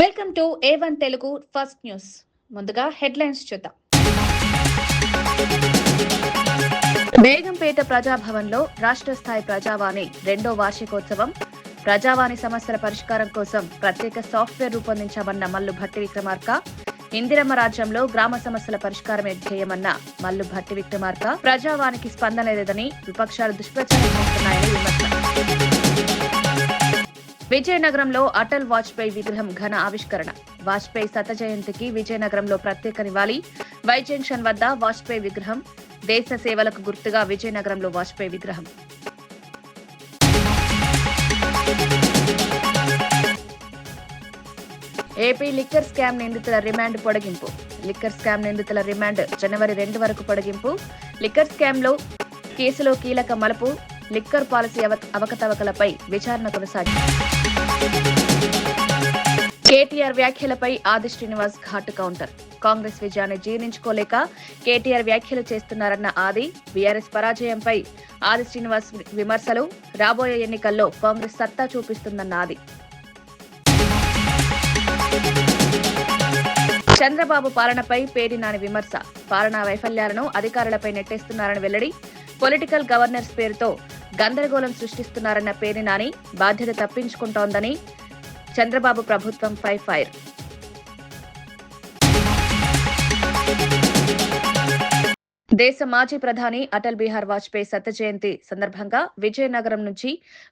Welcome to A1 Telugu first news. ముందుగా headlines చూద్దాం. బేగంపేట ప్రజాభవన్లో రాష్ట్ర స్థాయి ప్రజావాణి 2వ వార్షికోత్సవం. ప్రజావాణి సమస్యల పరిష్కారం కోసం ప్రత్యేక సాఫ్ట్వేర్ రూపొందించామన్న మల్లు భట్టి విక్రమార్క. ఇందిరమ్మ రాజ్యంలో గ్రామ సమస్యల పరిష్కారమే ధ్యేయమన్న మల్లు భట్టి విక్రమార్క. ప్రజావానికి స్పందన లేదని విపక్షాలు దుష్ప్రచారం చేస్తున్నాయని విమర్శ. విజయనగరంలో అటల్ వాజ్పేయి విగ్రహం ఘన ఆవిష్కరణ. వాజ్పేయి శత జయంతికి విజయనగరంలో ప్రత్యేక నివాళి. వై జంక్షన్ వద్ద వాజ్పేయి విగ్రహం. దేశ సేవలకు గుర్తుగా విజయనగరంలో వాజ్పేయి విగ్రహం. ఏపీ లిక్కర్ స్కామ్ నిందితుల రిమాండ్ పొడిగింపు. లిక్కర్ స్కామ్ నిందితుల రిమాండ్ జనవరి 2 వరకు పొడిగింపు. లిక్కర్ స్కామ్లో కేసులో కీలక మలుపు. లిక్కర్ పాలసీ అవకతవకలపై విచారణ కొనసాగింది. కేటీఆర్ వ్యాఖ్యలపై ఆది శ్రీనివాస్ ఘాటు కౌంటర్. కాంగ్రెస్ విజయాన్ని జీర్ణించుకోలేక కేటీఆర్ వ్యాఖ్యలు చేస్తున్నారన్న ఆది. బీఆర్ఎస్ పరాజయంపై ఆది శ్రీనివాస్ విమర్శలు. రాబోయే ఎన్నికల్లో కాంగ్రెస్ సత్తా చూపిస్తుందన్న ఆది. చంద్రబాబు పాలనపై పేర్ని నాని విమర్శ. పాలనా వైఫల్యాలను అధికారులపై నెట్టేస్తున్నారని వెల్లడి. పొలిటికల్ గవర్నెన్స్ పేరుతో గందరగోళం సృష్టిస్తున్నారన్న పేర్ని నాని. బాధ్యత తప్పించుకుంటోందని చంద్రబాబు ప్రభుత్వంపై ఫైర్. దేశ మాజీ ప్రధాని అటల్ బిహారీ వాజ్పేయి శత జయంతి సందర్భంగా విజయనగరం నుంచి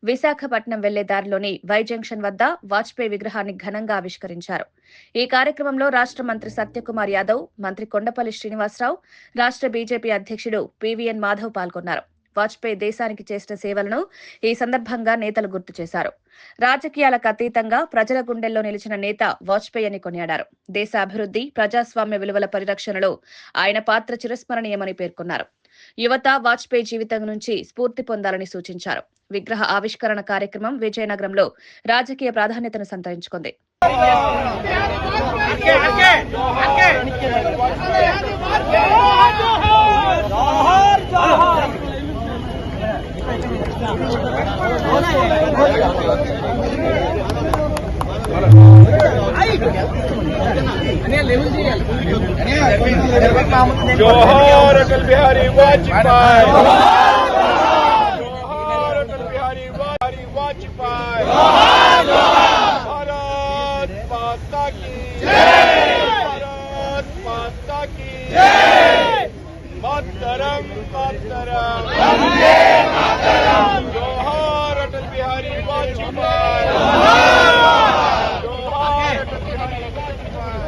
విశాఖపట్నం వెళ్లే దారిలోని వై జంక్షన్ వద్ద వాజ్పేయి విగ్రహాన్ని ఘనంగా ఆవిష్కరించారు. ఈ కార్యక్రమంలో రాష్ట్ర మంత్రి సత్యకుమార్ యాదవ్, మంత్రి కొండపల్లి శ్రీనివాసరావు, రాష్ట్ర బీజేపీ అధ్యక్షుడు పీవీఎన్ మాధవ్ పాల్గొన్నారు. వాజ్పేయి దేశానికి చేసిన సేవలను ఈ సందర్భంగా నేతలు గుర్తు చేశారు. రాజకీయాలకు అతీతంగా ప్రజల గుండెల్లో నిలిచిన నేత వాజ్పేయి అని కొనియాడారు. దేశ అభివృద్ధి, ప్రజాస్వామ్య విలువల పరిరక్షణలో ఆయన పాత్ర చిరస్మరణీయమని పేర్కొన్నారు. యువత వాజ్పేయి జీవితం నుంచి స్ఫూర్తి పొందాలని సూచించారు. విగ్రహ ఆవిష్కరణ కార్యక్రమం విజయనగరంలో రాజకీయ ప్రాధాన్యతను సంతరించుకుంది. जोहार अटल बिहारी वाजपेयी, जोहार अटल बिहारी वाजपेयी, भारत माता की जय, भारत माता की जय, मातरम मातरम वंदे मातरम, जोहार अटल बिहारी वाजपेयी, जोहार Atal Bihari Vajpayee.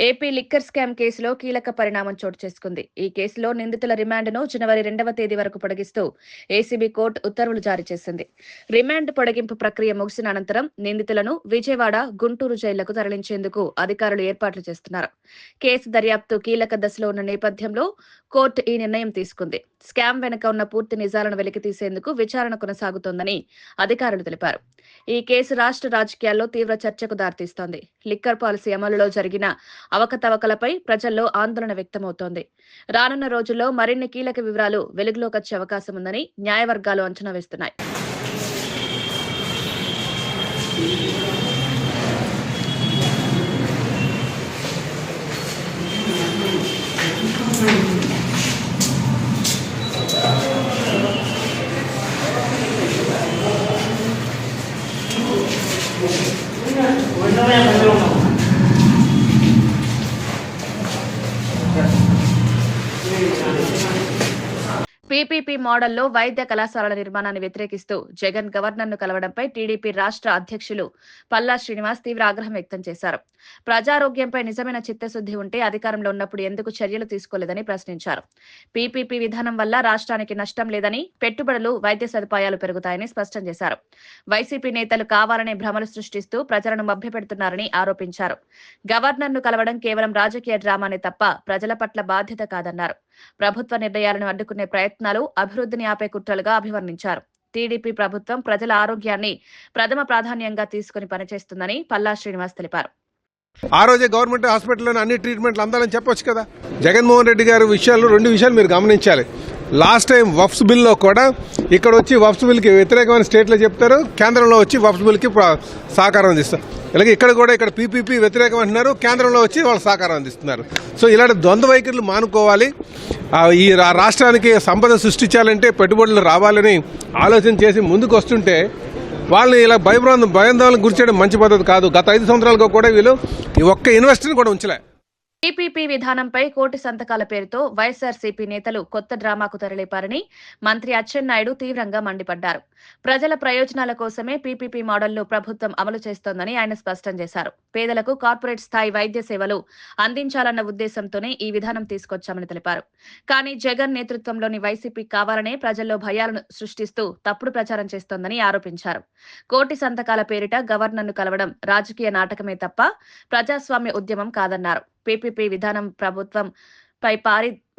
AP liquor scam కేసులో కీలక పరిణామం చోటు చేసుకుంది. ఈ కేసులో నిందితుల రిమాండ్ను జనవరి 2వ తేదీ వరకు పొడిగిస్తూ ఏసీబీ కోర్టు ఉత్తర్వులు జారీ చేసింది. రిమాండ్ పొడిగింపు ప్రక్రియ ముగిసిన అనంతరం నిందితులను విజయవాడ, గుంటూరు జైళ్లకు తరలించేందుకు అధికారులు ఏర్పాట్లు చేస్తున్నారు. కేసు దర్యాప్తు కీలక దశలో ఉన్న నేపథ్యంలో కోర్టు ఈ నిర్ణయం తీసుకుంది. స్కామ్ వెనుక ఉన్న పూర్తి నిజాలను వెలికితీసేందుకు విచారణ కొనసాగుతోందని అధికారులు తెలిపారు. ఈ కేసు రాష్ట్ర రాజకీయాల్లో తీవ్ర చర్చకు దారితీస్తోంది. లిక్కర్ పాలసీ అమలులో జరిగిన అవకతవకలపై ప్రజల్లో ఆందోళన వ్యక్తమవుతోంది. రానున్న రోజుల్లో మరిన్ని కీలక వివరాలు వెలుగులోకి వచ్చే అవకాశం ఉందని న్యాయవర్గాలు అంచనా వేస్తున్నాయి. పీపీపీ మోడల్లో వైద్య కళాశాలల నిర్మాణాన్ని వ్యతిరేకిస్తూ జగన్ గవర్నర్ను కలవడంపై టీడీపీ రాష్ట్ర అధ్యక్షులు పల్లా శ్రీనివాస్ తీవ్ర ఆగ్రహం వ్యక్తం చేశారు. ప్రజారోగ్యంపై నిజమైన చిత్తశుద్ధి ఉంటే అధికారంలో ఉన్నప్పుడు ఎందుకు చర్యలు తీసుకోలేదని ప్రశ్నించారు. పీపీపీ విధానం వల్ల రాష్ట్రానికి నష్టం లేదని, పెట్టుబడులు, వైద్య సదుపాయాలు పెరుగుతాయని స్పష్టం చేశారు. వైసీపీ నేతలు కావాలనే భ్రమలు సృష్టిస్తూ ప్రజలను మభ్యపెడుతున్నారని ఆరోపించారు. గవర్నర్ను కలవడం కేవలం రాజకీయ డ్రామానే తప్ప ప్రజల పట్ల బాధ్యత కాదన్నారు. ప్రభుత్వ నిర్ణయాలను అడ్డుకునే ప్రయత్నాలు అభివృద్ధిని ఆపే కుట్రలుగా అభివర్ణించారు. టీడీపీ ప్రభుత్వం ప్రజల ఆరోగ్యాన్ని ప్రథమ ప్రాధాన్యంగా తీసుకుని పనిచేస్తుందని పల్లా శ్రీనివాస్ తెలిపారు. ఆ రోజే గవర్నమెంట్ హాస్పిటల్లోనే అన్ని ట్రీట్మెంట్లు అందాలని చెప్పొచ్చు కదా. జగన్మోహన్ రెడ్డి గారి విషయాల్లో 2 విషయాలు మీరు గమనించాలి. లాస్ట్ టైం వఫ్స్ బిల్లో కూడా ఇక్కడ వచ్చి వఫ్స్ బిల్కి వ్యతిరేకమైన స్టేట్లో చెప్తారు, కేంద్రంలో వచ్చి వఫ్స్ బిల్కి సహకారం అందిస్తారు. ఇలాగే ఇక్కడ కూడా ఇక్కడ పీపీపీ వ్యతిరేకం అంటున్నారు, కేంద్రంలో వచ్చి వాళ్ళు సహకారం అందిస్తున్నారు. సో ఇలాంటి ద్వంద్వ వైఖరులు మానుకోవాలి. ఈ రాష్ట్రానికి సంపద సృష్టించాలంటే పెట్టుబడులు రావాలని ఆలోచన చేసి ముందుకు వస్తుంటే వాళ్ళని ఇలా భయాందోళనకు గురిచేయడం మంచి పద్ధతి కాదు. గత 5 సంవత్సరాలుగా కూడా వీళ్ళు ఈ ఒక్క ఇన్వెస్టర్ని కూడా ఉంచలే. పీపీపీ విధానంపై కోటి సంతకాల పేరుతో వైఎస్ఆర్సీపీ నేతలు కొత్త డ్రామాకు తెరలేపారని మంత్రి అచ్చెన్నాయుడు తీవ్రంగా మండిపడ్డారు. ప్రజల ప్రయోజనాల కోసమే పీపీపీ మోడల్ను ప్రభుత్వం అమలు చేస్తోందని ఆయన స్పష్టం చేశారు. పేదలకు కార్పొరేట్ స్థాయి వైద్య సేవలు అందించాలన్న ఉద్దేశంతోనే ఈ విధానం తీసుకొచ్చామని తెలిపారు. కానీ జగన్ నేతృత్వంలోని వైసీపీ కావాలనే ప్రజల్లో భయాలను సృష్టిస్తూ తప్పుడు ప్రచారం చేస్తోందని ఆరోపించారు. కోటి సంతకాల పేరిట గవర్నర్ను కలవడం రాజకీయ నాటకమే తప్ప ప్రజాస్వామ్య ఉద్యమం కాదన్నారు. పీపీపీ విధానం ప్రభుత్వంపై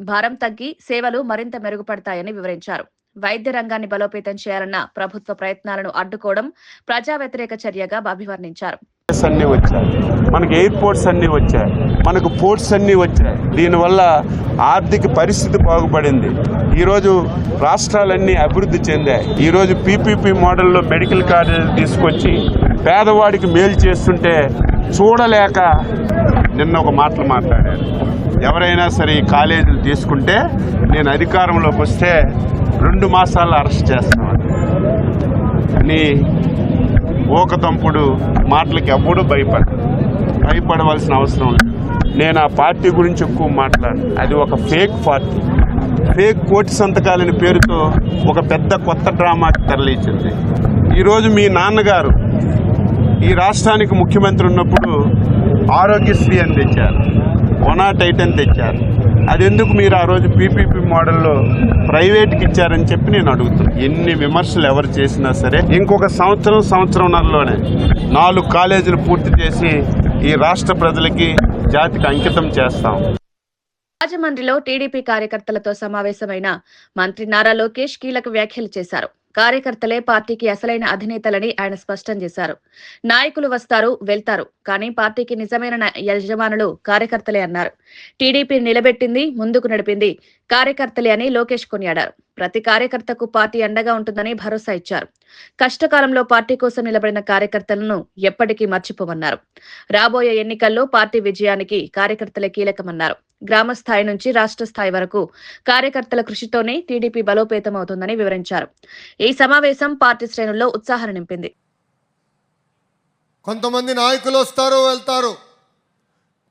భారం తగ్గి సేవలు మరింత మెరుగుపడతాయని వివరించారు. వైద్య రంగాన్ని బలోపేతం చేయాలన్న ప్రభుత్వ ప్రయత్నాలను అడ్డుకోవడం ప్రజా వ్యతిరేక చర్యగా అభివర్ణించారు. అన్ని వచ్చాయి, మనకు ఎయిర్పోర్ట్స్ అన్ని వచ్చాయి, మనకు పోర్ట్స్ అన్ని వచ్చాయి. దీనివల్ల ఆర్థిక పరిస్థితి బాగుపడింది. ఈరోజు రాష్ట్రాలన్నీ అభివృద్ధి చెందాయి. ఈరోజు పీపీపీ మోడల్లో మెడికల్ కాలేజీలు తీసుకొచ్చి పేదవాడికి మేలు చేస్తుంటే చూడలేక నిన్న ఒక మాటలు మాట్లాడారు. ఎవరైనా సరే ఈ కాలేజీలు తీసుకుంటే నేను అధికారంలోకి వస్తే 2 మాసాల్లో అరెస్ట్ చేస్తామని అని ఊకతంపుడు మాటలకి ఎవ్వడూ భయపడవలసిన అవసరం లేదు. నేను ఆ పార్టీ గురించి ఎక్కువ మాట్లాడను. అది ఒక ఫేక్ పార్టీ. ఫేక్ కోటి సంతకాలని పేరుతో ఒక పెద్ద కొత్త డ్రామాకి తరలించింది. ఈరోజు మీ నాన్నగారు ఈ రాష్ట్రానికి ముఖ్యమంత్రి ఉన్నప్పుడు ఆరోగ్యశ్రీ అని తెచ్చారు, 108 అని తెచ్చారు. అది ఎందుకు మీరు ఆ రోజు పీపీపీ మోడల్లో ప్రైవేట్కి ఇచ్చారని చెప్పి నేను అడుగుతున్నాను. ఎన్ని విమర్శలు ఎవరు చేసినా సరే ఇంకొక సంవత్సరంన్నరలోనే 4 కాలేజీలు పూర్తి చేసి ఈ రాష్ట్ర ప్రజలకి జాతికి అంకితం చేస్తాం. రాజమండ్రిలో టీడీపీ కార్యకర్తలతో సమావేశమైన మంత్రి నారా లోకేష్ కీలక వ్యాఖ్యలు చేశారు. కార్యకర్తలే పార్టీకి అసలైన అధినేతలని ఆయన స్పష్టం చేశారు. నాయకులు వస్తారు, వెళ్తారు, కానీ పార్టీకి నిజమైన యజమానులు కార్యకర్తలే అన్నారు. టీడీపీ నిలబెట్టింది, ముందుకు నడిపింది కార్యకర్తలే అని లోకేష్ కొనియాడారు. ప్రతి కార్యకర్తకు పార్టీ అండగా ఉంటుందని భరోసా ఇచ్చారు. కష్టకాలంలో పార్టీ కోసం నిలబడిన కార్యకర్తలను ఎప్పటికీ మర్చిపోమన్నారు. రాబోయే ఎన్నికల్లో పార్టీ విజయానికి కార్యకర్తలే కీలకమన్నారు. గ్రామ స్థాయి నుంచి రాష్ట్ర స్థాయి వరకు కార్యకర్తల కృషితోనే టీడీపీ బలోపేతం అవుతుందని వివరించారు. ఈ సమావేశం పార్టీ శ్రేణుల్లో ఉత్సాహాన్ని నింపింది. కొంతమంది నాయకులు వస్తారు, వెళ్తారు,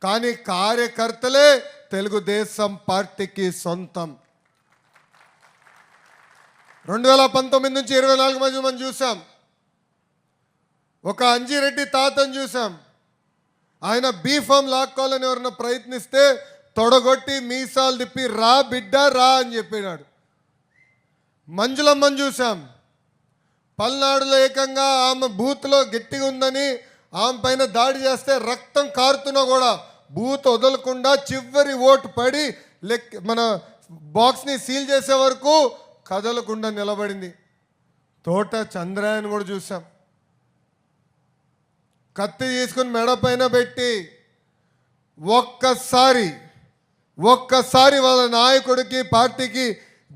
కానీ కార్యకర్తలే తెలుగుదేశం పార్టీకి సొంతం. 2019 నుంచి 24 మధ్య మనం చూసాం. ఒక అంజిరెడ్డి తాతను చూసాం. ఆయన బీఫామ్ లాక్కోవాలని ఎవరన్నా ప్రయత్నిస్తే తొడగొట్టి మీసాలు తిప్పి రా బిడ్డ రా అని చెప్పినాడు. మంజులమ్మని చూసాం. పల్నాడులో ఏకంగా ఆమె బూత్లో గట్టిగా ఉందని ఆమె పైన దాడి చేస్తే రక్తం కారుతున్నా కూడా బూత్ వదలకుండా చివరి ఓటు పడి మన బాక్స్ని సీల్ చేసే వరకు కదలకుండా నిలబడింది. తోట చంద్రాయని కూడా చూసాం. కత్తి తీసుకుని మెడ పైన పెట్టి ఒక్కసారి వాళ్ళ నాయకుడికి పార్టీకి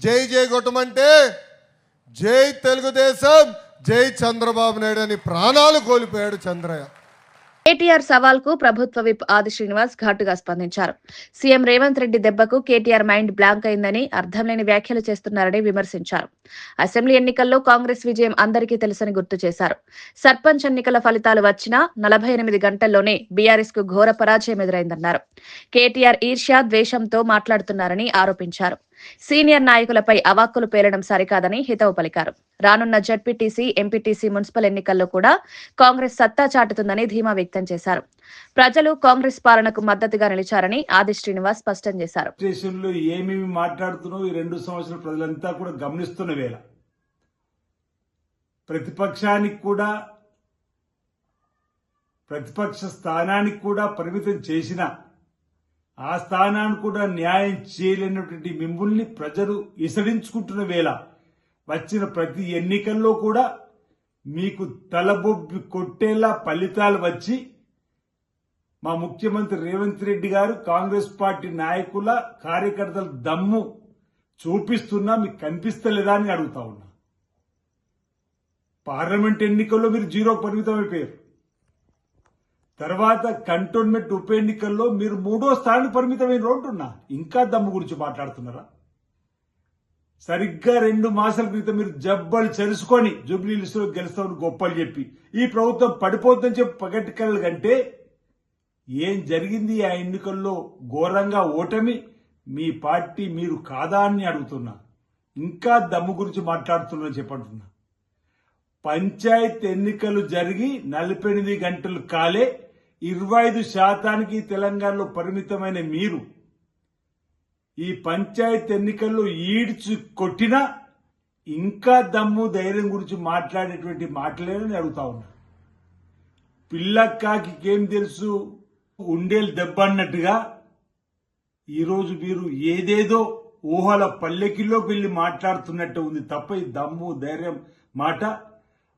జై జై కొట్టమంటే జై తెలుగుదేశం, జై చంద్రబాబు నాయుడు అని ప్రాణాలు కోల్పోయాడు చంద్రయ్య. కేటీఆర్ సవాల్ కు ప్రభుత్వ విప్ ఆది శ్రీనివాస్ ఘాటుగా స్పందించారు. సీఎం రేవంత్ రెడ్డి దెబ్బకు కేటీఆర్ మైండ్ బ్లాంక్ అయిందని, అర్థం లేని వ్యాఖ్యలు చేస్తున్నారని విమర్శించారు. అసెంబ్లీ ఎన్నికల్లో కాంగ్రెస్ విజయం అందరికీ తెలుసని గుర్తు చేశారు. సర్పంచ్ ఎన్నికల ఫలితాలు వచ్చినా 48 గంటల్లోనే బీఆర్ఎస్ కు ఘోర పరాజయం ఎదురైందన్నారు. కేటీఆర్ ఈర్ష్య, ద్వేషంతో మాట్లాడుతున్నారని ఆరోపించారు. సీనియర్ నాయకులపై అవాక్కులు పేలడం సరికాదని హితవు పలికారు. రానున్న జడ్పీటీసీ, ఎంపీటీసీ, మున్సిపల్ ఎన్నికల్లో కూడా కాంగ్రెస్ సత్తా చాటుతుందని ధీమా వ్యక్తం చేశారు. ప్రజలు కాంగ్రెస్ పాలనకు మద్దతుగా నిలిచారని ఆది శ్రీనివాస్ స్పష్టం చేశారు. స్టేషన్లో ఏమేమి మాట్లాడుతున్నావు ఈ 2 సంవత్సరాల ప్రజలంతా కూడా గమనిస్తున్న వేళ ప్రతిపక్షానికి కూడా ప్రతిపక్ష స్థానానికి కూడా పరిమితం చేసిన ఆ స్థానాన్ని కూడా న్యాయం చేయలేనటువంటి మిమ్మల్ని ప్రజలు ఇసడించుకుంటున్న వేళ వచ్చిన ప్రతి ఎన్నికల్లో కూడా మీకు తలబొబ్బి కొట్టేలా ఫలితాలు వచ్చి మా ముఖ్యమంత్రి రేవంత్ రెడ్డి గారు కాంగ్రెస్ పార్టీ నాయకుల కార్యకర్తల దమ్ము చూపిస్తున్నా మీకు కనిపిస్తలేదా అని అడుగుతా ఉన్నా. పార్లమెంట్ ఎన్నికల్లో మీరు 0 పరిమితం అయిపోయారు. తర్వాత కంటోన్మెంట్ ఉప ఎన్నికల్లో మీరు 3వ స్థానానికి పరిమితమైన రోడ్డున్నా ఇంకా దమ్ము గురించి మాట్లాడుతున్నారా? సరిగ్గా 2 మాసాల క్రితం మీరు జబ్బలు చెరుసుకొని జూబ్లీహిల్స్ లో గెలుస్తామని గొప్పలు చెప్పి ఈ ప్రభుత్వం పడిపోతుందని చెప్పి పగటికల కంటే ఏం జరిగింది ఆ ఎన్నికల్లో? ఘోరంగా ఓటమి. మీ పార్టీ మీరు కాదా అని అడుగుతున్నా. ఇంకా దమ్ము గురించి మాట్లాడుతున్నా చెప్పంటున్నా. పంచాయత్ ఎన్నికలు జరిగి 48 గంటలు కాలే 25% తెలంగాణలో పరిమితమైన మీరు ఈ పంచాయత్ ఎన్నికల్లో ఈడ్చి కొట్టినా ఇంకా దమ్ము ధైర్యం గురించి మాట్లాడేటువంటి మాటలేనని అడుగుతా ఉన్నా. పిల్లక్కాకి ఏం తెలుసు ఉండేలు దెబ్బ అన్నట్టుగా ఈరోజు మీరు ఏదేదో ఊహల పల్లెకిల్లోకి వెళ్లి మాట్లాడుతున్నట్టు ఉంది తప్ప ఈ దమ్ము ధైర్యం మాట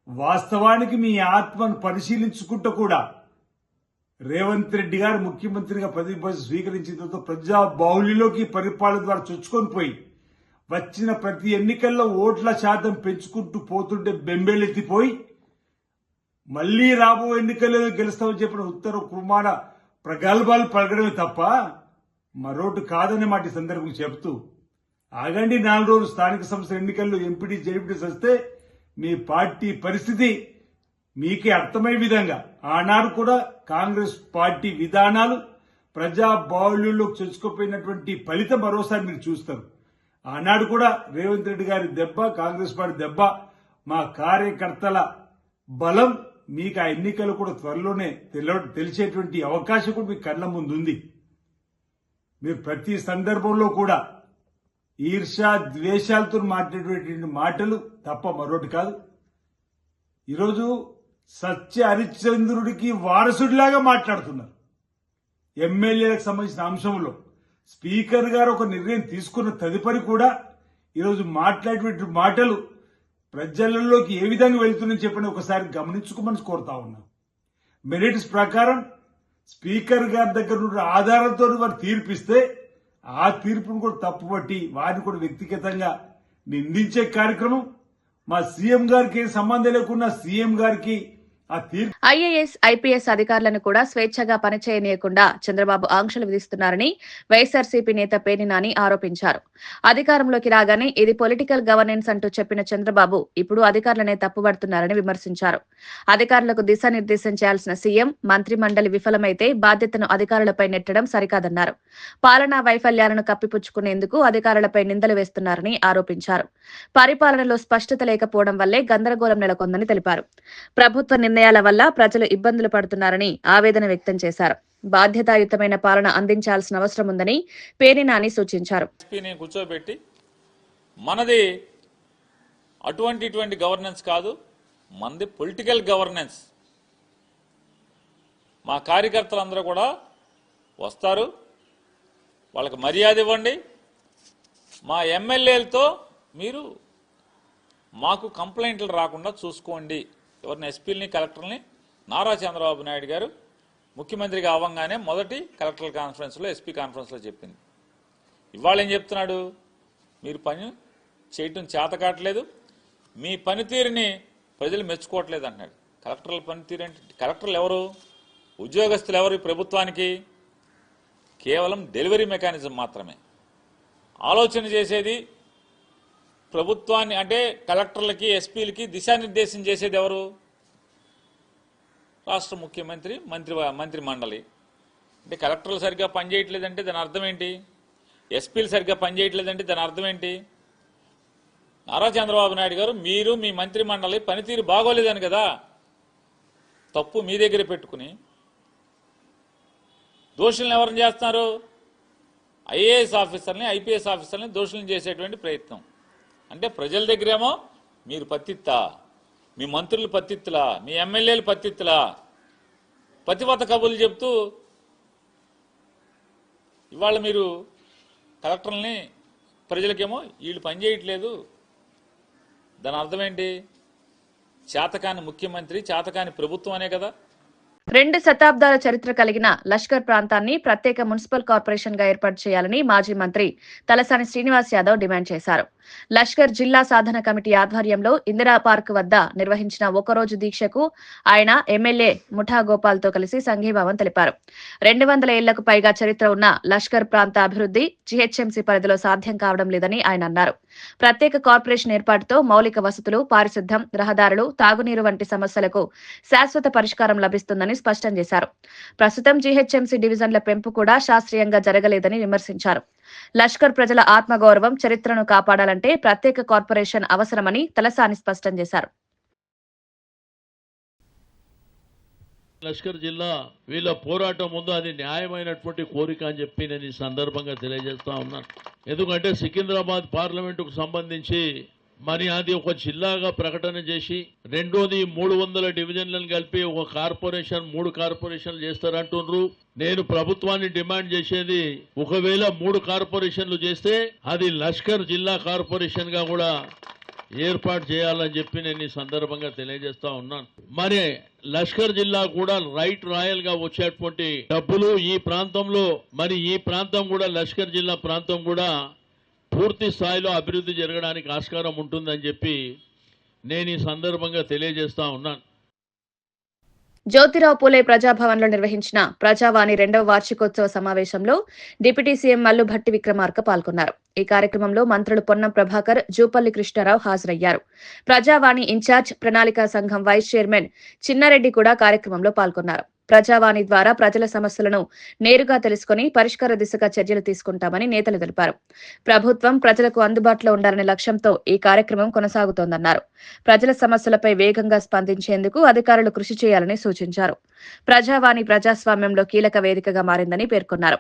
వాస్తవానికి మీ ఆత్మను పరిశీలించుకుంటూ కూడా రేవంత్ రెడ్డి గారు ముఖ్యమంత్రిగా పదవి స్వీకరించిన తర్వాత ప్రజా బాహుళ్యంలోకి పరిపాలన ద్వారా చొచ్చుకొని పోయి వచ్చిన ప్రతి ఎన్నికల్లో ఓట్ల శాతం పెంచుకుంటూ పోతుంటే బెంబేలెత్తిపోయి మళ్లీ రాబో ఎన్నికల్లో గెలుస్తామని చెప్పిన ఉత్తర కుమార ప్రగల్భాలు పలకడమే తప్ప మరోటి కాదనే మాట ఈ సందర్భంగా చెబుతూ ఆగండి 4 రోజులు స్థానిక సంస్థల ఎన్నికల్లో ఎంపీటీ జడ్పీటీసీ వస్తే మీ పార్టీ పరిస్థితి మీకే అర్థమయ్యే విధంగా ఆనాడు కూడా కాంగ్రెస్ పార్టీ విధానాలు ప్రజా బాహుళ్యంలోకి చొచ్చుకుపోయినటువంటి ఫలితం మరోసారి మీరు చూస్తారు. ఆనాడు కూడా రేవంత్ రెడ్డి గారి దెబ్బ, కాంగ్రెస్ పార్టీ దెబ్బ, మా కార్యకర్తల బలం మీకు ఆ ఎన్నికలు కూడా త్వరలోనే తెలిసేటువంటి అవకాశం కూడా మీకు కళ్ళ ముందు ఉంది. మీరు ప్రతి సందర్భంలో కూడా ఈర్ష్యా ద్వేషాలతో మాట్లాడేటువంటి మాటలు తప్ప మరొకటి కాదు. ఈరోజు సత్య హరిశ్చంద్రుడికి వారసుడిలాగా మాట్లాడుతున్నారు. ఎమ్మెల్యేలకు సంబంధించిన అంశంలో స్పీకర్ గారు ఒక నిర్ణయం తీసుకున్న తదుపరి కూడా ఈరోజు మాట్లాడేటువంటి మాటలు ప్రజలలోకి ఏ విధంగా వెళ్తుందని చెప్పని ఒకసారి గమనించుకోమని కోరుతా ఉన్నాం. మెరిట్స్ ప్రకారం స్పీకర్ గారి దగ్గర ఉన్న ఆధారంతో వారు తీర్పిస్తే ఆ తీర్పును కూడా తప్పుపట్టి వారిని కూడా వ్యక్తిగతంగా నిందించే కార్యక్రమం మా సీఎం గారికి సంబంధం లేకుండా సీఎం గారికి ఐఏఎస్, ఐపీఎస్ అధికారులను కూడా స్వేచ్ఛగా పనిచేయనీయకుండా చంద్రబాబు ఆంక్షలు విధిస్తున్నారని వైఎస్ఆర్సీపీ నేత పేర్ని నాని ఆరోపించారు. అధికారంలోకి రాగానే ఇది పొలిటికల్ గవర్నెన్స్ అంటూ చెప్పిన చంద్రబాబు ఇప్పుడు అధికారులనే తప్పుపడుతున్నారని విమర్శించారు. అధికారులకు దిశానిర్దేశం చేయాల్సిన సీఎం, మంత్రి మండలి విఫలమైతే బాధ్యతను అధికారులపై నెట్టడం సరికాదన్నారు. పాలనా వైఫల్యాలను కప్పిపుచ్చుకునేందుకు అధికారులపై నిందలు వేస్తున్నారని ఆరోపించారు. పరిపాలనలో స్పష్టత లేకపోవడం వల్లే గందరగోళం నెలకొందని తెలిపారు. ప్రభుత్వ నిర్ణయాల వల్ల ప్రజలు ఇబ్బందులు పడుతున్నారని ఆవేదన వ్యక్తం చేశారు. బాధ్యతాయుతమైన పాలన అందించాల్సిన అవసరం ఉందని పేర్ని నాని సూచించారు. కూర్చోబెట్టి మనది అటువంటి గవర్నెన్స్ కాదు, మనది పొలిటికల్ గవర్నెన్స్. మా కార్యకర్తలందరూ కూడా వస్తారు, వాళ్ళకి మర్యాద ఇవ్వండి. మా ఎమ్మెల్యేలతో మీరు మాకు కంప్లైంట్లు రాకుండా చూసుకోండి. ఎవరిని ఎస్పీలని, కలెక్టర్ని నారా చంద్రబాబు నాయుడు గారు ముఖ్యమంత్రిగా అవ్వగానే మొదటి కలెక్టర్ కాన్ఫరెన్స్లో, ఎస్పీ కాన్ఫరెన్స్లో చెప్పింది. ఇవాళ ఏం చెప్తున్నాడు? మీరు పని చేయటం చేత కావట్లేదు, మీ పనితీరుని ప్రజలు మెచ్చుకోవట్లేదు అంటున్నాడు. కలెక్టర్ల పనితీరు అంటే కలెక్టర్లు ఎవరు? ఉద్యోగస్తులు ఎవరు? ఈ ప్రభుత్వానికి కేవలం డెలివరీ మెకానిజం మాత్రమే. ఆలోచన చేసేది ప్రభుత్వాన్ని అంటే కలెక్టర్లకి, ఎస్పీలకి దిశానిర్దేశం చేసేది ఎవరు? రాష్ట్ర ముఖ్యమంత్రి, మంత్రి మండలి. అంటే కలెక్టర్లు సరిగ్గా పనిచేయట్లేదంటే దాని అర్థం ఏంటి? ఎస్పీలు సరిగ్గా పనిచేయట్లేదంటే దాని అర్థం ఏంటి? నారా చంద్రబాబు నాయుడు గారు మీరు మీ మంత్రి మండలి పనితీరు బాగోలేదని కదా తప్పు మీ దగ్గర పెట్టుకుని దోషులను ఎవరిని చేస్తున్నారు? ఐఏఎస్ ఆఫీసర్ని, ఐపీఎస్ ఆఫీసర్ని దోషులను చేసేటువంటి ప్రయత్నం. అంటే ప్రజల దగ్గరేమో మీరు పత్తిత్తా, మీ మంత్రులు పత్తిత్తులా, మీ ఎమ్మెల్యేలు పత్తిత్తులా, పతివత కబుర్లు చెప్తూ ఇవాళ మీరు కలెక్టర్లని ప్రజలకేమో వీళ్ళు పనిచేయట్లేదు. దాని అర్థం ఏంటి? చేతకాని ముఖ్యమంత్రి, చేతకాని ప్రభుత్వం అనే కదా. 2 శతాబ్దాల చరిత్ర కలిగిన లష్కర్ ప్రాంతాన్ని ప్రత్యేక మున్సిపల్ కార్పొరేషన్ గా ఏర్పాటు చేయాలని మాజీ మంత్రి తలసాని శ్రీనివాస్ యాదవ్ డిమాండ్ చేశారు. లష్కర్ జిల్లా సాధన కమిటీ ఆధ్వర్యంలో ఇందిరా పార్క్ వద్ద నిర్వహించిన ఒకరోజు దీక్షకు ఆయన ఎమ్మెల్యే ముఠా గోపాల్ తో కలిసి సంఘీభావం తెలిపారు. 200 ఏళ్లకు పైగా చరిత్ర ఉన్న లష్కర్ ప్రాంత అభివృద్ధి జీహెచ్ఎంసీ పరిధిలో సాధ్యం కావడం లేదని ఆయన అన్నారు. ప్రత్యేక కార్పొరేషన్ ఏర్పాటుతో మౌలిక వసతులు, పారిశుద్ధ్యం, రహదారులు, తాగునీరు వంటి సమస్యలకు శాశ్వత పరిష్కారం లభిస్తుందని స్పష్టం చేశారు. ప్రస్తుతం జీహెచ్ఎంసీ డివిజన్ల పెంపు కూడా శాస్త్రీయంగా జరగలేదని విమర్శించారు. లష్కర్ ప్రజల ఆత్మగౌరవం, చరిత్రను కాపాడాలంటే ప్రత్యేక కార్పొరేషన్ అవసరమని తలసాని స్పష్టం చేశారు. లష్కర్ జిల్లా వీళ్ళ పోరాటం ముందు అది న్యాయమైనటువంటి కోరిక అని చెప్పి నేను ఈ సందర్భంగా తెలియజేస్తా ఉన్నాను. ఎందుకంటే సికింద్రాబాద్ పార్లమెంటుకు సంబంధించి మరి అది ఒక జిల్లాగా ప్రకటన చేసి, రెండోది 300 డివిజన్లను కలిపి ఒక కార్పొరేషన్, 3 కార్పొరేషన్లు చేస్తారంటున్నారు. నేను ప్రభుత్వాన్ని డిమాండ్ చేసేది, ఒకవేళ 3 కార్పొరేషన్లు చేస్తే అది లష్కర్ జిల్లా కార్పొరేషన్ గా కూడా ఏర్పాటు చేయాలని చెప్పి నేను ఈ సందర్భంగా తెలియజేస్తా ఉన్నాను. మరి లష్కర్ జిల్లా కూడా రైట్ రాయల్ గా వచ్చేటువంటి డబ్బులు ఈ ప్రాంతంలో, మరి ఈ ప్రాంతం కూడా లష్కర్ జిల్లా ప్రాంతం కూడా పూర్తి స్థాయిలో అభివృద్ధి జరగడానికి ఆస్కారం ఉంటుందని చెప్పి నేను ఈ సందర్భంగా తెలియజేస్తా ఉన్నాను. జ్యోతిరావు పూలే ప్రజాభవన్లో నిర్వహించిన ప్రజావాణి 2వ వార్షికోత్సవ సమావేశంలో డిప్యూటీ సీఎం మల్లు భట్టి విక్రమార్క పాల్గొన్నారు. ఈ కార్యక్రమంలో మంత్రులు పొన్నం ప్రభాకర్, జూపల్లి కృష్ణారావు హాజరయ్యారు. ప్రజావాణి ఇన్ఛార్జ్, ప్రణాళికా సంఘం వైస్ చైర్మన్ చిన్నారెడ్డి కూడా కార్యక్రమంలో పాల్గొన్నారు. ప్రజావాణి ద్వారా ప్రజల సమస్యలను నేరుగా తెలుసుకుని పరిష్కార దిశగా చర్యలు తీసుకుంటామని నేతలు తెలిపారు. ప్రభుత్వం ప్రజలకు అందుబాటులో ఉండాలనే లక్ష్యంతో ఈ కార్యక్రమం కొనసాగుతోందన్నారు. ప్రజల సమస్యలపై వేగంగా స్పందించేందుకు అధికారులు కృషి చేయాలని సూచించారు. ప్రజావాణి ప్రజాస్వామ్యంలో కీలక వేదికగా మారిందని పేర్కొన్నారు.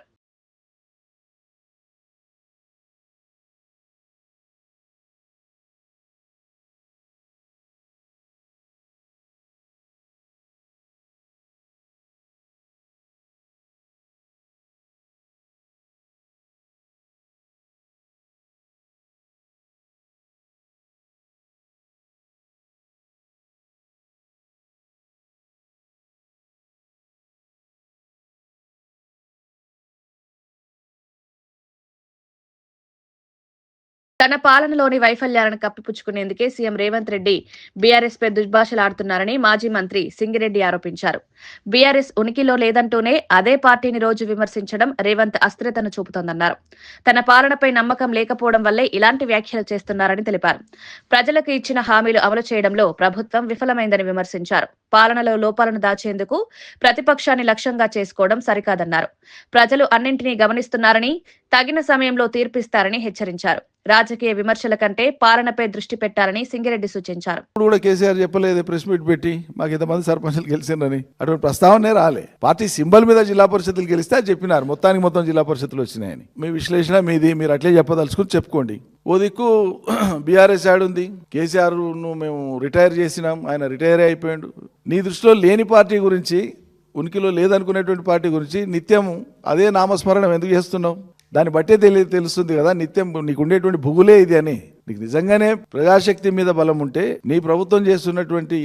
తన పాలనలోని వైఫల్యాలను కప్పిపుచ్చుకునేందుకే సీఎం రేవంత్ రెడ్డి బీఆర్ఎస్ పై దుర్భాషలాడుతున్నారని మాజీ మంత్రి సింగిరెడ్డి ఆరోపించారు. బీఆర్ఎస్ ఉనికిలో లేదంటూనే అదే పార్టీని రోజు విమర్శించడం రేవంత్ అస్థిరతను చూపుతోందన్నారు. తన పాలనపై నమ్మకం లేకపోవడం వల్లే ఇలాంటి వ్యాఖ్యలు చేస్తున్నారని తెలిపారు. ప్రజలకు ఇచ్చిన హామీలు అమలు చేయడంలో ప్రభుత్వం విఫలమైందని విమర్శించారు. పాలనలో లోపాలను దాచేందుకు ప్రతిపక్షాన్ని లక్ష్యంగా చేసుకోవడం సరికాదన్నారు. ప్రజలు అన్నింటినీ గమనిస్తున్నారని, తగిన సమయంలో తీర్పిస్తారని హెచ్చరించారు. రాజకీయ విమర్శల కంటే పాలనపై దృష్టి పెట్టాలని సింగిరెడ్డి సూచించారు. ఇప్పుడు కూడా కేసీఆర్ చెప్పలేదు ప్రెస్ మీట్ పెట్టి మాకు ఇంతమంది సర్పంచులు గెలిచిందని, అటువంటి ప్రస్తావనే రాలే. పార్టీ సింబల్ మీద జిల్లా పరిషత్తులు గెలిస్తే అది చెప్పినారు, మొత్తం జిల్లా పరిషత్తులు వచ్చినాయని. మీ విశ్లేషణ మీది, మీరు అట్లే చెప్పదలుచుకుని చెప్పుకోండి. ఓ దిక్కు బీఆర్ఎస్ యాడ్ ఉంది, కేసీఆర్ను మేము రిటైర్ చేసినాం, ఆయన రిటైర్ అయిపోయాడు. నీ దృష్టిలో లేని పార్టీ గురించి, ఉనికిలో లేదనుకునేటువంటి పార్టీ గురించి నిత్యం అదే నామస్మరణం ఎందుకు చేస్తున్నావు? దాన్ని బట్టే తెలుస్తుంది కదా నిత్యం నీకు ఉండేటువంటి భుగులే ఇది అని. నీకు నిజంగానే ప్రజాశక్తి మీద బలం ఉంటే, నీ ప్రభుత్వం చేస్తున్నటువంటి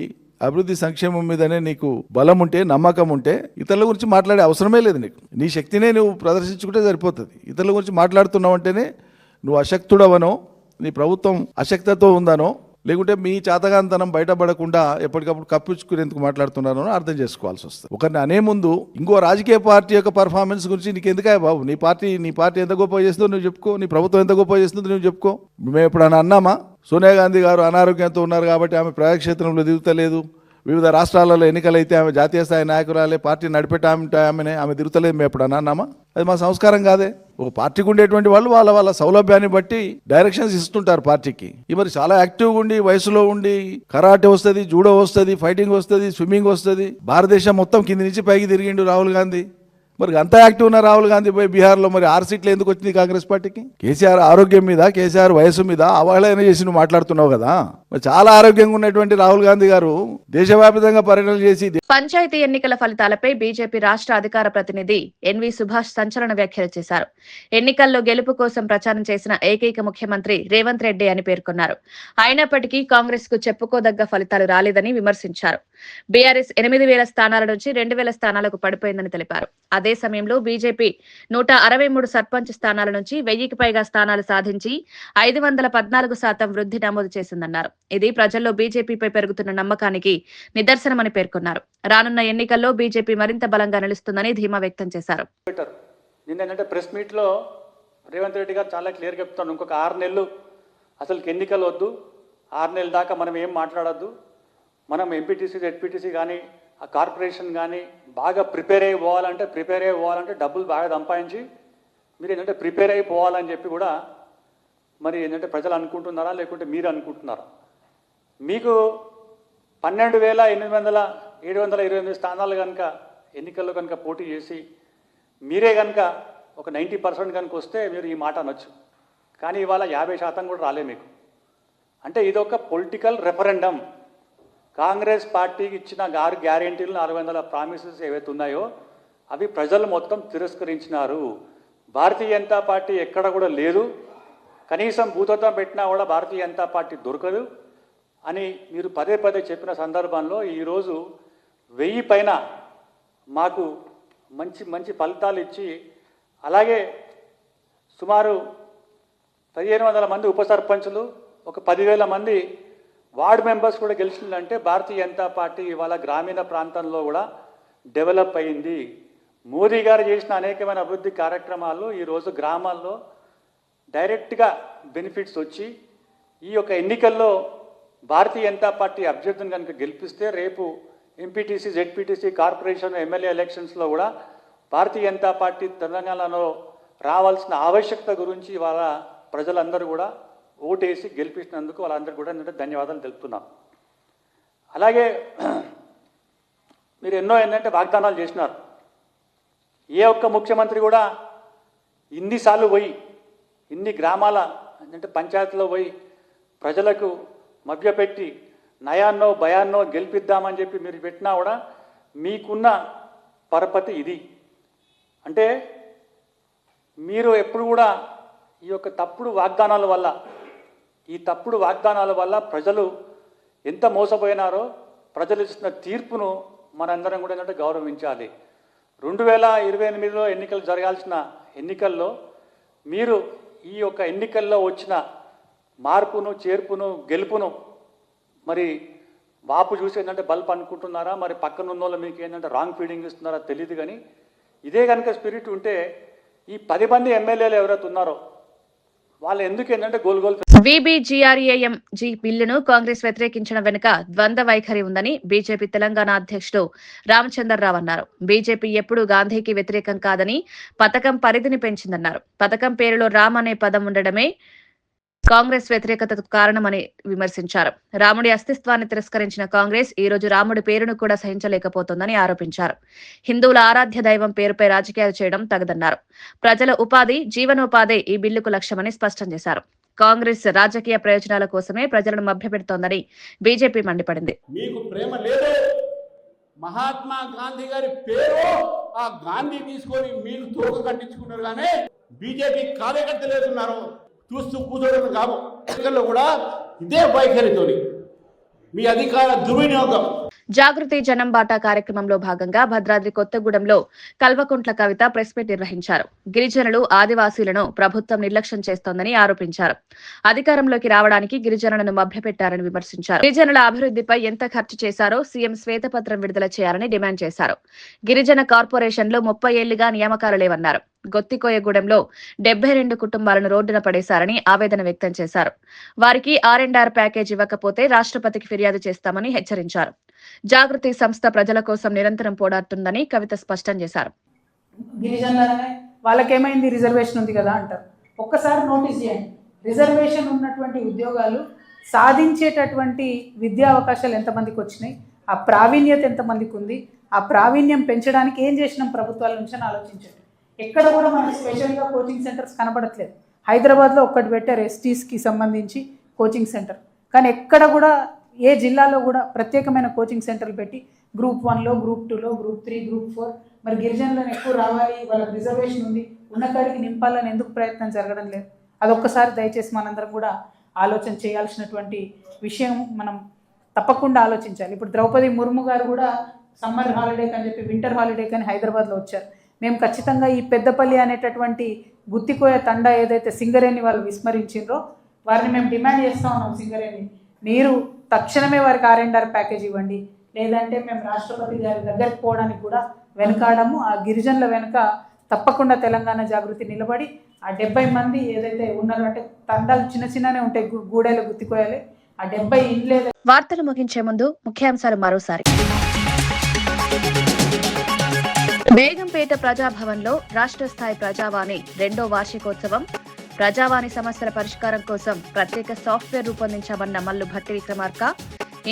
అభివృద్ధి సంక్షేమం మీదనే నీకు బలం ఉంటే, నమ్మకం ఉంటే, ఇతరుల గురించి మాట్లాడే అవసరమే లేదు. నీకు నీ శక్తినే నువ్వు ప్రదర్శించుకుంటే సరిపోతుంది. ఇతరుల గురించి మాట్లాడుతున్నావు అంటేనే నువ్వు అశక్తుడవనో, నీ ప్రభుత్వం అశక్తతో ఉందనో, లేకుంటే మీ చేతగాంతనం బయటపడకుండా ఎప్పటికప్పుడు కప్పించుకునేందుకు మాట్లాడుతున్నారో అర్థం చేసుకోవాల్సి వస్తుంది. ఒకరిని అనే ముందు ఇంకో రాజకీయ పార్టీ యొక్క పర్ఫార్మెన్స్ గురించి నీకు ఎందుకే బాబు? నీ పార్టీ ఎంత గొప్ప చేస్తుందో నువ్వు చెప్పుకో, నీ ప్రభుత్వం ఎంత గొప్ప చేస్తుందో నువ్వు చెప్పుకో. మేము ఎప్పుడన్నా అన్నామా సోనియా గాంధీ గారు అనారోగ్యంతో ఉన్నారు కాబట్టి ఆమె ప్రజాక్షేత్రంలో దిగుతలేదు, వివిధ రాష్ట్రాలలో ఎన్నికలైతే ఆమె జాతీయ స్థాయి నాయకురాలే, పార్టీ ఆమె తిరుగుతలేదు మేము ఎప్పుడన్నా అన్నామా? అది మా సంస్కారం కాదే. ఒక పార్టీకి ఉండేటువంటి వాళ్ళు వాళ్ళ సౌలభ్యాన్ని బట్టి డైరెక్షన్స్ ఇస్తుంటారు పార్టీకి. ఈ మరి చాలా యాక్టివ్గా ఉండి, వయసులో ఉండి, కరాటే వస్తుంది, జూడో వస్తుంది, ఫైటింగ్ వస్తుంది, స్విమ్మింగ్ వస్తుంది, భారతదేశం మొత్తం కింది నుంచి పైకి తిరిగిండు రాహుల్ గాంధీ. మరి అంత యాక్టివ్ ఉన్న రాహుల్ గాంధీ పోయి బీహార్లో మరి 6 సీట్లు ఎందుకు వచ్చింది కాంగ్రెస్ పార్టీకి? కేసీఆర్ ఆరోగ్యం మీద, కేసీఆర్ వయసు మీద అవహేళన చేసి నువ్వు మాట్లాడుతున్నావు కదా. మరి చాలా ఆరోగ్యంగా ఉన్నటువంటి రాహుల్ గాంధీ గారు దేశవ్యాప్తంగా పర్యటనలు చేసి పంచాయతీ ఎన్నికల ఫలితాలపై బీజేపీ రాష్ట్ర అధికార ప్రతినిధి ఎన్వి సుభాష్ సంచలన వ్యాఖ్యలు చేశారు. ఎన్నికల్లో గెలుపు కోసం ప్రచారం చేసిన ఏకైక ముఖ్యమంత్రి రేవంత్ రెడ్డి అని పేర్కొన్నారు. అయినప్పటికీ కాంగ్రెస్ కు చెప్పుకోదగ్గ ఫలితాలు రాలేదని విమర్శించారు. బీఆర్ఎస్ 8,000 స్థానాల నుంచి 2,000 స్థానాలకు పడిపోయిందని తెలిపారు. అదే సమయంలో బీజేపీ 163 సర్పంచ్ స్థానాల నుంచి 1000కి పైగా స్థానాలు సాధించి 514% వృద్ధి నమోదు చేసిందన్నారు. ఇది ప్రజల్లో బీజేపీపై పెరుగుతున్న నమ్మకానికి నిదర్శనమని పేర్కొన్నారు. రానున్న ఎన్నికల్లో బీజేపీ మరింత బలంగా నిలుస్తుందని ధీమా వ్యక్తం చేశారు. నిన్నంటే ప్రెస్ మీట్ లో రేవంత్ రెడ్డి గారు చాలా క్లియర్ చెప్తాను, ఇంకొక 6 నెలలు అసలు ఎన్నికలు వద్దు, 6 నెలల దాకా మనం ఏం మాట్లాడద్దు, మనం ఎంపీటీసీ జెడ్పీటీసీ కానీ ఆ కార్పొరేషన్ కానీ బాగా ప్రిపేర్ అయిపోవాలంటే డబ్బులు బాగా సంపాదించి మీరు ఏంటంటే ప్రిపేర్ అయిపోవాలని చెప్పి కూడా మరి ఏంటంటే ప్రజలు అనుకుంటున్నారా లేకుంటే మీరు అనుకుంటున్నారా? మీకు 12,728 స్థానాలు కనుక ఎన్నికల్లో కనుక పోటీ చేసి మీరే కనుక ఒక 90% కనుక వస్తే మీరు ఈ మాట అనొచ్చు. కానీ ఇవాళ 50% కూడా రాలే మీకు. అంటే ఇదొక పొలిటికల్ రెఫరెండం. కాంగ్రెస్ పార్టీకి ఇచ్చిన 6 గ్యారెంటీలు 400 ప్రామిసెస్ ఏవైతే ఉన్నాయో అవి ప్రజలు మొత్తం తిరస్కరించినారు. భారతీయ జనతా పార్టీ ఎక్కడ కూడా లేదు, కనీసం భూతత్వం పెట్టినా కూడా భారతీయ జనతా పార్టీ దొరకదు అని మీరు పదే చెప్పిన సందర్భంలో ఈరోజు 1000 పైన మాకు మంచి ఫలితాలు ఇచ్చి, అలాగే సుమారు 1,500 మంది ఉప సర్పంచులు, ఒక 10,000 మంది వార్డు మెంబర్స్ కూడా గెలిచిందంటే భారతీయ జనతా పార్టీ ఇవాళ గ్రామీణ ప్రాంతంలో కూడా డెవలప్ అయింది. మోదీ గారు చేసిన అనేకమైన అభివృద్ధి కార్యక్రమాలు ఈరోజు గ్రామాల్లో డైరెక్ట్గా బెనిఫిట్స్ వచ్చి ఈ యొక్క ఎన్నికల్లో భారతీయ జనతా పార్టీ అభ్యర్థిని కనుక గెలిపిస్తే రేపు ఎంపీటీసీ జెడ్పీటీసీ కార్పొరేషన్ ఎమ్మెల్యే ఎలక్షన్స్లో కూడా భారతీయ జనతా పార్టీ తెలంగాణలో రావాల్సిన ఆవశ్యకత గురించి ఇవాళ ప్రజలందరూ కూడా ఓటేసి గెలిపించినందుకు వాళ్ళందరూ కూడా ఏంటంటే ధన్యవాదాలు తెలుపుతున్నాం. అలాగే మీరు ఎన్నో ఏంటంటే వాగ్దానాలు చేసినారు. ఏ ఒక్క ముఖ్యమంత్రి కూడా ఇన్నిసార్లు పోయి ఇన్ని గ్రామాల అంటే పంచాయతీలో పోయి ప్రజలకు మభ్యపెట్టి నయాన్నో భయాన్నో గెలిపిద్దామని చెప్పి మీరు పెట్టినా కూడా మీకున్న పరపతి ఇది. అంటే మీరు ఎప్పుడు కూడా ఈ యొక్క తప్పుడు వాగ్దానాల వల్ల ప్రజలు ఎంత మోసపోయినారో ప్రజలు ఇస్తున్న తీర్పును మనందరం కూడా ఏంటంటే గౌరవించాలి. 2028లో ఎన్నికలు జరగాల్సిన ఎన్నికల్లో మీరు ఈ యొక్క ఎన్నికల్లో వచ్చిన మార్పును, చేర్పును, గెలుపును మరి వాపు చూసి ఏంటంటే బల్బ్ అనుకుంటున్నారా, మరి పక్కన ఉన్న వాళ్ళు మీకు ఏంటంటే రాంగ్ ఫీడింగ్ ఇస్తున్నారా తెలియదు. కానీ ఇదే కనుక స్పిరిట్ ఉంటే ఈ 10 మంది ఎమ్మెల్యేలు ఎవరైతే ఉన్నారో వాళ్ళు ఎందుకు ఏంటంటే గోల్ VBGRAMG బిల్లును కాంగ్రెస్ వ్యతిరేకించడం వెనుక ద్వంద్వ వైఖరి ఉందని బీజేపీ తెలంగాణ అధ్యక్షుడు రామచంద్రరావు అన్నారు. బీజేపీ ఎప్పుడూ గాంధీకి వ్యతిరేకం కాదని పథకం పరిధిని పెంచిందన్నారు. పథకం పేరులో రామ్ అనే పదం ఉండడమే కాంగ్రెస్ వ్యతిరేకతకు కారణమని విమర్శించారు. రాముడి అస్తిత్వాన్ని తిరస్కరించిన కాంగ్రెస్ ఈ రోజు రాముడి పేరును కూడా సహించలేకపోతోందని ఆరోపించారు. హిందువుల ఆరాధ్య దైవం పేరుపై రాజకీయాలు చేయడం తగదన్నారు. ప్రజల ఉపాధి, జీవనోపాధి ఈ బిల్లుకు లక్ష్యమని స్పష్టం చేశారు. కాంగ్రెస్ రాజకీయ ప్రయోజనాల కోసమే ప్రజలను మభ్యపెడుతోందని బీజేపీ మండిపడింది. మీకు ప్రేమ లేదు, మహాత్మా గాంధీ గారి పేరు ఆ గాంధీ తీసుకొని మీరు తోక కట్టించుకున్నారు. కానీ బీజేపీ కార్యకర్తలు ఏదున్నారో చూస్తూ కూర్చోవడం కాదు. ఎన్నికల్లో కూడా ఇదే వైఖరితోని మీ అధికార దుర్వినియోగం. జాగృతి జనం బాటా కార్యక్రమంలో భాగంగా భద్రాద్రి కొత్తగూడెంలో కల్వకుంట్ల కవిత ప్రెస్ మీట్ నిర్వహించారు. గిరిజనులు, ఆదివాసీలను ప్రభుత్వం నిర్లక్ష్యం చేస్తోందని ఆరోపించారు. అధికారంలోకి రావడానికి గిరిజనులను మభ్యపెట్టారని విమర్శించారు. గిరిజనుల అభివృద్ధిపై ఎంత ఖర్చు చేశారో సీఎం శ్వేతపత్రం విడుదల చేయాలని డిమాండ్ చేశారు. గిరిజన కార్పొరేషన్లో 30 ఏళ్లుగా నియామకాలు లేవన్నారు. గొత్తికోయగూడెంలో 72 కుటుంబాలను రోడ్డున పడేశారని ఆవేదన వ్యక్తం చేశారు. వారికి R&R ప్యాకేజ్ ఇవ్వకపోతే రాష్ట్రపతికి ఫిర్యాదు చేస్తామని హెచ్చరించారు. జాగృతి సంస్థ ప్రజల కోసం నిరంతరం పోరాడుతుందని కవిత స్పష్టం చేశారు. గిరిజనులనే వాళ్ళకేమైంది, రిజర్వేషన్ ఉంది కదా అంటారు. ఒక్కసారి నోటీస్ చేయండి, రిజర్వేషన్ ఉన్నటువంటి ఉద్యోగాలు సాధించేటటువంటి విద్యా అవకాశాలు ఎంతమందికి వచ్చినాయి, ఆ ప్రావీణ్యత ఎంతమందికి ఉంది, ఆ ప్రావీణ్యం పెంచడానికి ఏం చేసినాం ప్రభుత్వాల నుంచి అని ఆలోచించండి. ఎక్కడ కూడా మనకి స్పెషల్గా కోచింగ్ సెంటర్స్ కనబడట్లేదు. హైదరాబాద్లో ఒక్కటి పెట్టారు ఎస్టీస్కి సంబంధించి కోచింగ్ సెంటర్, కానీ ఎక్కడ కూడా ఏ జిల్లాలో కూడా ప్రత్యేకమైన కోచింగ్ సెంటర్లు పెట్టి గ్రూప్ 1లో, గ్రూప్ 2లో, గ్రూప్ 3, గ్రూప్ 4 మరి గిరిజనులను ఎక్కువ రావాలి, వాళ్ళకి రిజర్వేషన్ ఉంది, ఉన్నకాడికి నింపాలని ఎందుకు ప్రయత్నం జరగడం లేదు? అదొక్కసారి దయచేసి మనందరం కూడా ఆలోచన చేయాల్సినటువంటి విషయం. మనం తప్పకుండా ఆలోచించాలి. ఇప్పుడు ద్రౌపది ముర్ము గారు కూడా సమ్మర్ హాలిడేకి అని చెప్పి వింటర్ హాలిడేకి అని హైదరాబాద్లో వచ్చారు. మేము ఖచ్చితంగా ఈ పెద్దపల్లి అనేటటువంటి గుత్తికోయ తండా ఏదైతే సింగరేణి వాళ్ళు విస్మరించిండ్రో వారిని మేము డిమాండ్ చేస్తూ ఉన్నాం. సింగరేణి మీరు తక్షణమే వారికి R&R ప్యాకేజ్ ఇవ్వండి, లేదంటే మేము రాష్ట్రపతి గారి దగ్గరికి పోవడానికి కూడా వెనకాడము. ఆ గిరిజనుల వెనుక తప్పకుండా తెలంగాణ జాగృతి నిలబడి ఆ 70 మంది ఏదైతే ఉన్నారో, అంటే తండాలు చిన్ననే ఉంటాయి, గూడెలు గుత్తికోయాలి, ఆ 70 ఇండ్లే. వార్తలు ముగించే ముందు ముఖ్యాంశాలు మరోసారి. బేగంపేట ప్రజాభవన్లో రాష్ట్ర స్థాయి ప్రజావాణి 2వ వార్షికోత్సవం. ప్రజావాణి సమస్యల పరిష్కారం కోసం ప్రత్యేక సాఫ్ట్వేర్ రూపొందించామన్న మల్లు భట్టి విక్రమార్క.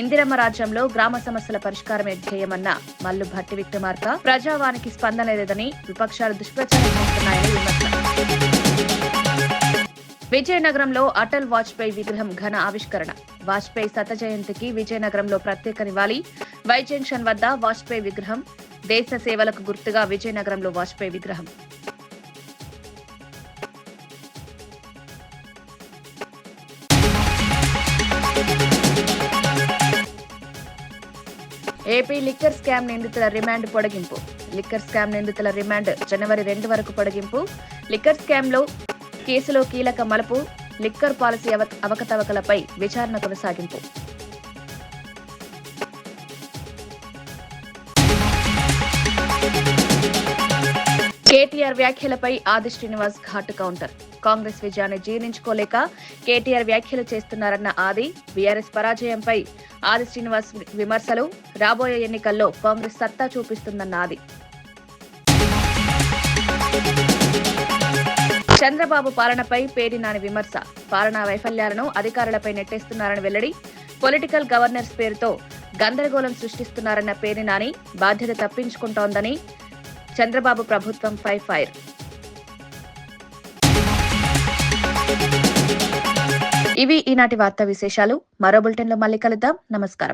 ఇందిరమ్మ రాజ్యంలో గ్రామ సమస్యల పరిష్కారమే ధ్యేయమన్న మల్లు భట్టి విక్రమార్క. ప్రజావానికి స్పందన లేదని విపక్షాలు దుష్ప్రచారం చేస్తున్నాయని విమర్శ. విజయనగరంలో అటల్ వాజ్పేయి విగ్రహం ఘన ఆవిష్కరణ. వాజ్పేయి శత జయంతికి విజయనగరంలో ప్రత్యేక నివాళి. వై జంక్షన్ వద్ద వాజ్పేయి విగ్రహం. దేశ సేవలకు గుర్తుగా విజయనగరంలో వాజ్పేయి విగ్రహం. ఏపీ లిక్కర్ స్కామ్ నిందితుల రిమాండ్ పొడిగింపు. లిక్కర్ స్కామ్ నిందితుల రిమాండ్ జనవరి 2 వరకు పొడిగింపు. లిక్కర్ స్కామ్లో కేసులో కీలక మలుపు. లిక్కర్ పాలసీ అవకతవకలపై విచారణ కొనసాగింపు. కేటీఆర్ వ్యాఖ్యలపై ఆది శ్రీనివాస్ ఘాటు కౌంటర్. కాంగ్రెస్ విజయాన్ని జీర్ణించుకోలేక కేటీఆర్ వ్యాఖ్యలు చేస్తున్నారన్న ఆది. బీఆర్ఎస్ పరాజయంపై ఆది శ్రీనివాస్ విమర్శలు. రాబోయే ఎన్నికల్లో కాంగ్రెస్ సత్తా చూపిస్తుందన్న ఆది. చంద్రబాబు పాలనపై పేర్ని నాని విమర్శ. పాలనా వైఫల్యాలను అధికారులపై నెట్టేస్తున్నారని వెల్లడి. పొలిటికల్ గవర్నెన్స్ పేరుతో గందరగోళం సృష్టిస్తున్నారన్న పేర్ని నాని. బాధ్యత తప్పించుకుంటోందని చంద్రబాబు ప్రభుత్వంపై ఫైర్. ఇవి ఈనాటి వార్తా విశేషాలు. మరో బులెటిన్లో మళ్ళీ కలుద్దాం. నమస్కారం.